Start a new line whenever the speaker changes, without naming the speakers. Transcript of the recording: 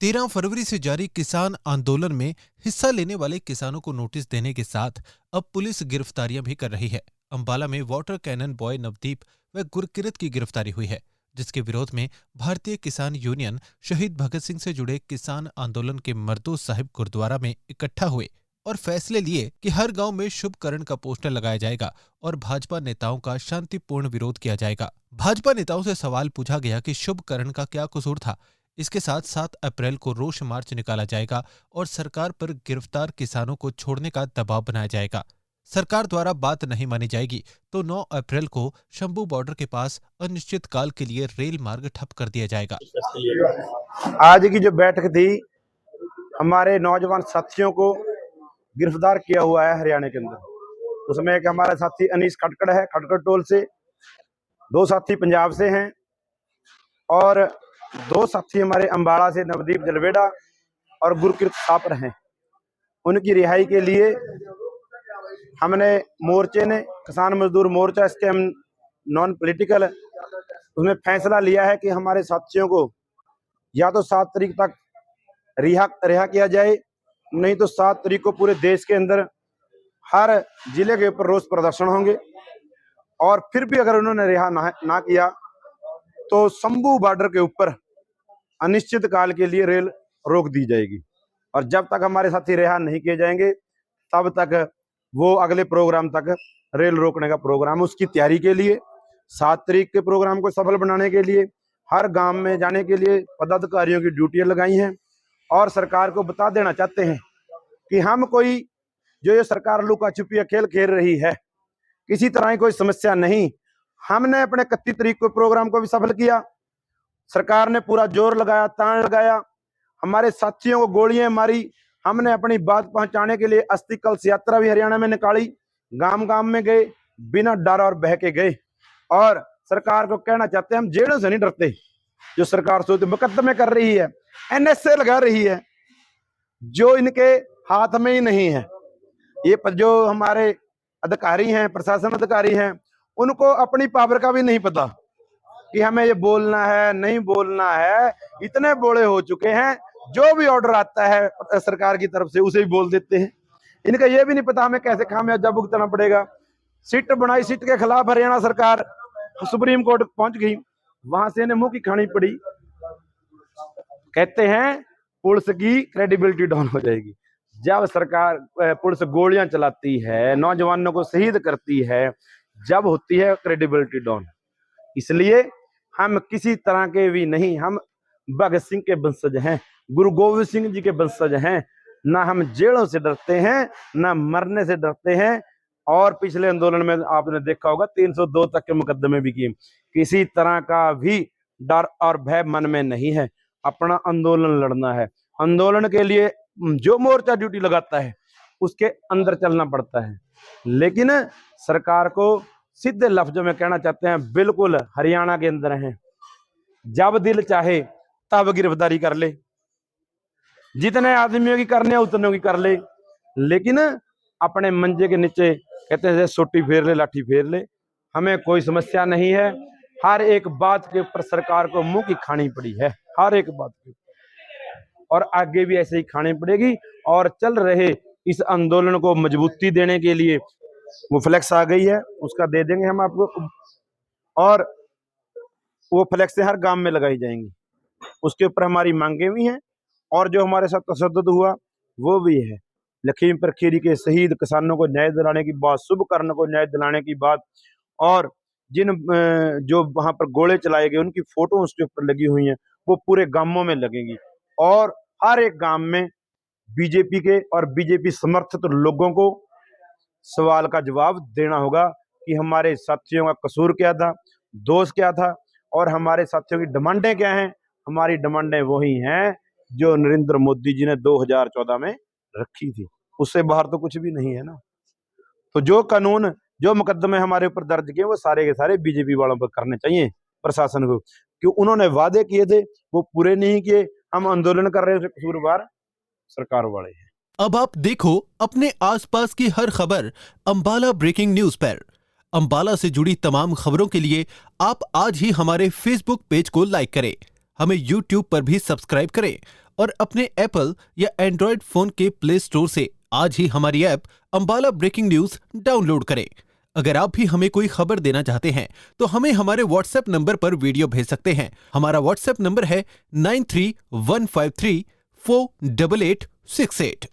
13 फरवरी से जारी किसान आंदोलन में हिस्सा लेने वाले किसानों को नोटिस देने के साथ अब पुलिस गिरफ्तारियां भी कर रही है। अंबाला में वाटर कैनन बॉय नवदीप व गुरकिरत की गिरफ्तारी हुई है, जिसके विरोध में भारतीय किसान यूनियन शहीद भगत सिंह से जुड़े किसान आंदोलन के मर्दो साहिब गुरुद्वारा में इकट्ठा हुए और फैसले लिए कि हर गांव में शुभकरण का पोस्टर लगाया जाएगा और भाजपा नेताओं का शांतिपूर्ण विरोध किया जाएगा। भाजपा नेताओं से सवाल पूछा गया कि शुभकरण का क्या कसूर था। इसके साथ 7 अप्रैल को रोष मार्च निकाला जाएगा और सरकार पर गिरफ्तार किसानों को छोड़ने का दबाव बनाया जाएगा। सरकार द्वारा बात नहीं मानी जाएगी तो 9 अप्रैल को शंभू बॉर्डर के पास अनिश्चित काल के लिए रेल मार्ग ठप कर दिया जाएगा।
आज की जो बैठक थी, हमारे नौजवान साथियों को गिरफ्तार किया हुआ है हरियाणा के अंदर। उसमें एक हमारा साथी अनीस खटकड़ है, खटकड़ टोल से, 2 साथी पंजाब से हैं और 2 साथी हमारे अंबाला से नवदीप जलवेड़ा और गुरकिरत सापर हैं। उनकी रिहाई के लिए हमने मोर्चे ने, किसान मजदूर मोर्चा, इसके हम नॉन पॉलिटिकल, उसमें फैसला लिया है कि हमारे साथियों को या तो 7 तारीख तक रिहा किया जाए, नहीं तो 7 तारीख को पूरे देश के अंदर हर जिले के ऊपर रोष प्रदर्शन होंगे। और फिर भी अगर उन्होंने रिहा ना किया तो शंभू बॉर्डर के ऊपर अनिश्चित काल के लिए रेल रोक दी जाएगी। और जब तक हमारे साथी रिहा नहीं किए जाएंगे तब तक वो अगले प्रोग्राम तक रेल रोकने का प्रोग्राम, उसकी तैयारी के लिए 7 तारीख के प्रोग्राम को सफल बनाने के लिए हर गांव में जाने के लिए पदाधिकारियों की ड्यूटियां लगाई हैं और सरकार को बता देना चाहते हैं कि हम कोई जो ये सरकार लुका छुपी खेल खेल रही है, किसी तरह की कोई समस्या नहीं। हमने अपने 31 तारीख को प्रोग्राम को भी सफल किया। सरकार ने पूरा जोर लगाया, तान लगाया, हमारे साथियों को गोलियां मारी। हमने अपनी बात पहुंचाने के लिए अस्थि कलश यात्रा भी हरियाणा में निकाली, गांव गांव में गए, बिना डर और बह के गए। और सरकार को कहना चाहते हैं हम जेलों से नहीं डरते। जो सरकार सोचते मुकदमे कर रही है, एनएसए लगा रही है, जो इनके हाथ में ही नहीं है। ये जो हमारे अधिकारी हैं, प्रशासन अधिकारी हैं, उनको अपनी पावर का भी नहीं पता कि हमें ये बोलना है नहीं बोलना है। इतने बोले हो चुके हैं, जो भी ऑर्डर आता है सरकार की तरफ से उसे भी बोल देते हैं। इनका ये भी नहीं पता हमें कैसे खामियाजा भुगतना पड़ेगा। सीट बनाई, सीट के खिलाफ हरियाणा सरकार सुप्रीम कोर्ट पहुंच गई, वहां से इन्हें मुंह की खानी पड़ी। कहते हैं पुलिस की क्रेडिबिलिटी डाउन हो जाएगी। जब सरकार पुलिस गोलियां चलाती है, नौजवानों को शहीद करती है, जब होती है क्रेडिबिलिटी डाउन। इसलिए हम किसी तरह के भी नहीं, हम भगत सिंह के वंशज हैं, गुरु गोविंद सिंह जी के वंशज हैं। ना हम जेलों से डरते हैं, ना मरने से डरते हैं। और पिछले आंदोलन में आपने देखा होगा 302 तक के मुकदमे भी किए। किसी तरह का भी डर और भय मन में नहीं है। अपना आंदोलन लड़ना है। आंदोलन के लिए जो मोर्चा ड्यूटी लगाता है उसके अंदर चलना पड़ता है। लेकिन सरकार को सीधे लफ्जों में कहना चाहते हैं, बिल्कुल हरियाणा के अंदर हैं, जब दिल चाहे तब गिरफ्तारी कर ले, जितने आदमियों की करने उतने की कर ले, लेकिन अपने मंजे के नीचे कहते हैं सोटी फेर ले, लाठी फेर ले। हमें कोई समस्या नहीं है। हर एक बात के ऊपर सरकार को मुंह की खानी पड़ी है, हर एक बात के, और आगे भी ऐसे ही खानी पड़ेगी। और चल रहे इस आंदोलन को मजबूती देने के लिए वो फ्लेक्स आ गई है, उसका दे देंगे हम आपको, और वो फ्लेक्स हर गांव में लगाई जाएंगी। उसके ऊपर हमारी मांगे भी हैं और जो हमारे साथ तशद्दुद हुआ वो भी है। लखीमपुर खीरी के शहीद किसानों को न्याय दिलाने की बात, शुभकर्ण को न्याय दिलाने की बात, और जिन जो वहां पर गोले चलाए गए उनकी फोटो उसके ऊपर लगी हुई हैं, वो पूरे गांवों में लगेंगी। और हर एक गांव में बीजेपी के और बीजेपी समर्थित लोगों को सवाल का जवाब देना होगा कि हमारे साथियों का कसूर क्या था, दोष क्या था, और हमारे साथियों की डिमांडें क्या हैं। हमारी डिमांडें वही हैं जो नरेंद्र मोदी जी ने 2014 में रखी थी, उससे बाहर तो कुछ भी नहीं है ना। तो जो कानून, जो मुकदमे हमारे ऊपर दर्ज किए वो सारे के सारे बीजेपी वालों पर करने चाहिए प्रशासन को, क्यों उन्होंने वादे किए थे वो पूरे नहीं किए। हम आंदोलन कर रहे थे, कसूरवार सरकार वाले हैं।
अब आप देखो अपने आसपास की हर खबर अंबाला ब्रेकिंग न्यूज पर। अंबाला से जुड़ी तमाम खबरों के लिए आप आज ही हमारे फेसबुक पेज को लाइक करें, हमें यूट्यूब पर भी सब्सक्राइब करें और अपने एप्पल या एंड्रॉयड फोन के प्ले स्टोर से आज ही हमारी app Ambala breaking news download करें। अगर आप भी हमें कोई खबर देना चाहते हैं तो हमें हमारे व्हाट्सएप नंबर पर वीडियो भेज सकते हैं। हमारा व्हाट्सएप नंबर है 9315348868।